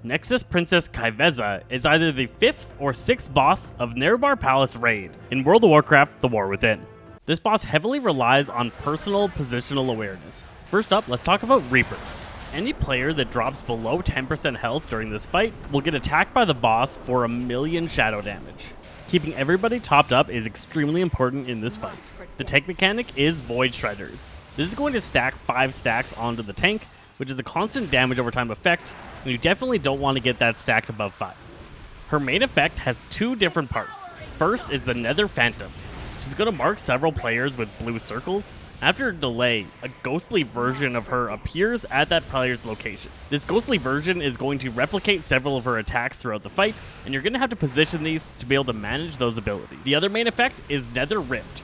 Nexus Princess Ky'Veza is either the 5th or 6th boss of Nerub'Ar Palace Raid in World of Warcraft: The War Within. This boss heavily relies on personal positional awareness. First up, let's talk about Reaper. Any player that drops below 10% health during this fight will get attacked by the boss for 1,000,000 shadow damage. Keeping everybody topped up is extremely important in this fight. The tank mechanic is Void Shredders. This is going to stack 5 stacks onto the tank, which is a constant damage over time effect, and you definitely don't want to get that stacked above 5. Her main effect has 2 different parts. First is the Nether Phantoms. She's going to mark several players with blue circles. After a delay, a ghostly version of her appears at that player's location. This ghostly version is going to replicate several of her attacks throughout the fight, and you're going to have to position these to be able to manage those abilities. The other main effect is Nether Rift.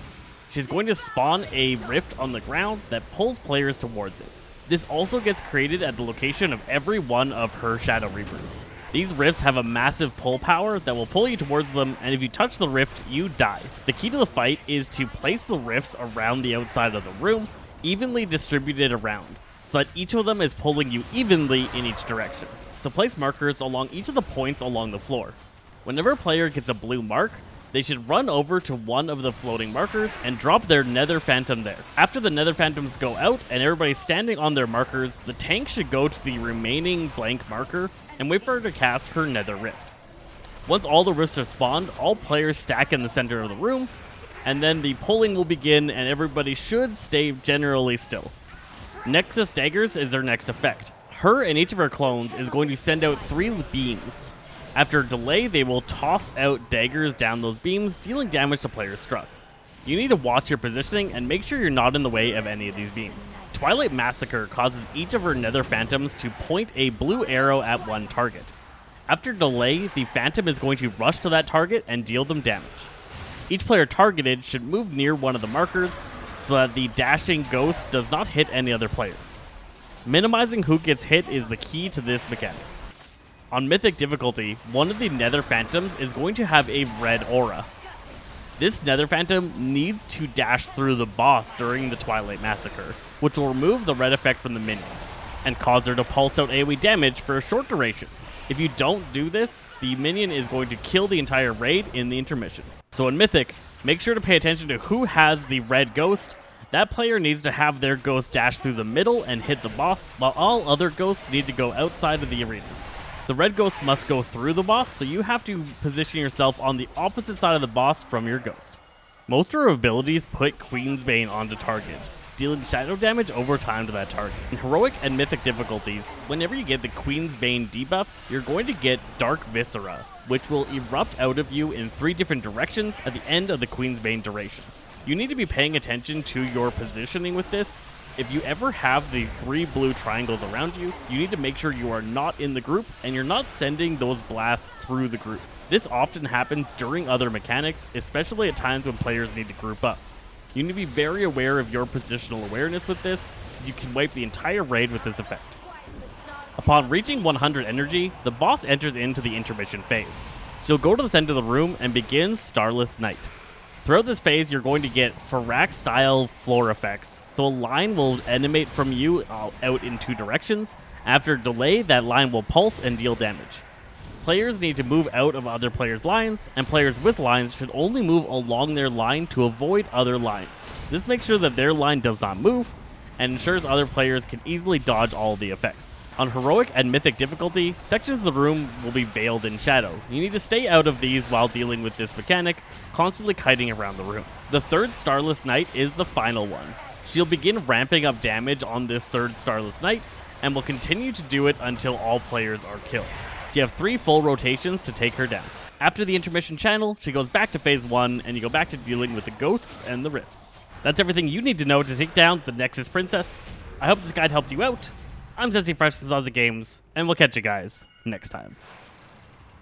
She's going to spawn a rift on the ground that pulls players towards it. This also gets created at the location of every one of her Shadow Reapers. These rifts have a massive pull power that will pull you towards them, and if you touch the rift, you die. The key to the fight is to place the rifts around the outside of the room, evenly distributed around, so that each of them is pulling you evenly in each direction. So place markers along each of the points along the floor. Whenever a player gets a blue mark, they should run over to one of the floating markers and drop their Nether Phantom there. After the Nether Phantoms go out and everybody's standing on their markers, the tank should go to the remaining blank marker and wait for her to cast her Nether Rift. Once all the rifts are spawned, all players stack in the center of the room, and then the pulling will begin and everybody should stay generally still. Nexus Daggers is their next effect. Her and each of her clones is going to send out 3 beams. After a delay, they will toss out daggers down those beams, dealing damage to players struck. You need to watch your positioning and make sure you're not in the way of any of these beams. Twilight Massacre causes each of her Nether Phantoms to point a blue arrow at one target. After delay, the Phantom is going to rush to that target and deal them damage. Each player targeted should move near one of the markers so that the dashing ghost does not hit any other players. Minimizing who gets hit is the key to this mechanic. On Mythic difficulty, one of the Nether Phantoms is going to have a red aura. This Nether Phantom needs to dash through the boss during the Twilight Massacre, which will remove the red effect from the minion, and cause her to pulse out AoE damage for a short duration. If you don't do this, the minion is going to kill the entire raid in the intermission. So in Mythic, make sure to pay attention to who has the red ghost. That player needs to have their ghost dash through the middle and hit the boss, while all other ghosts need to go outside of the arena. The red ghost must go through the boss, so you have to position yourself on the opposite side of the boss from your ghost. Most of her abilities put Queen's Bane onto targets, dealing shadow damage over time to that target. In Heroic and Mythic difficulties, whenever you get the Queen's Bane debuff, you're going to get Dark Viscera, which will erupt out of you in 3 different directions at the end of the Queen's Bane duration. You need to be paying attention to your positioning with this. If you ever have the 3 blue triangles around you, you need to make sure you are not in the group and you're not sending those blasts through the group. This often happens during other mechanics, especially at times when players need to group up. You need to be very aware of your positional awareness with this, because you can wipe the entire raid with this effect. Upon reaching 100 energy, the boss enters into the intermission phase. She'll go to the center of the room and begin Starless Night. Throughout this phase, you're going to get Farak-style floor effects, so a line will animate from you out in 2 directions. After delay, that line will pulse and deal damage. Players need to move out of other players' lines, and players with lines should only move along their line to avoid other lines. This makes sure that their line does not move, and ensures other players can easily dodge all of the effects. On Heroic and Mythic difficulty, sections of the room will be veiled in shadow. You need to stay out of these while dealing with this mechanic, constantly kiting around the room. The 3rd Starless Night is the final one. She'll begin ramping up damage on this 3rd Starless Night, and will continue to do it until all players are killed. So you have 3 full rotations to take her down. After the intermission channel, she goes back to phase 1, and you go back to dealing with the ghosts and the rifts. That's everything you need to know to take down the Nexus Princess. I hope this guide helped you out. I'm Zesty Fresh, this is Ozzy Games, and we'll catch you guys next time.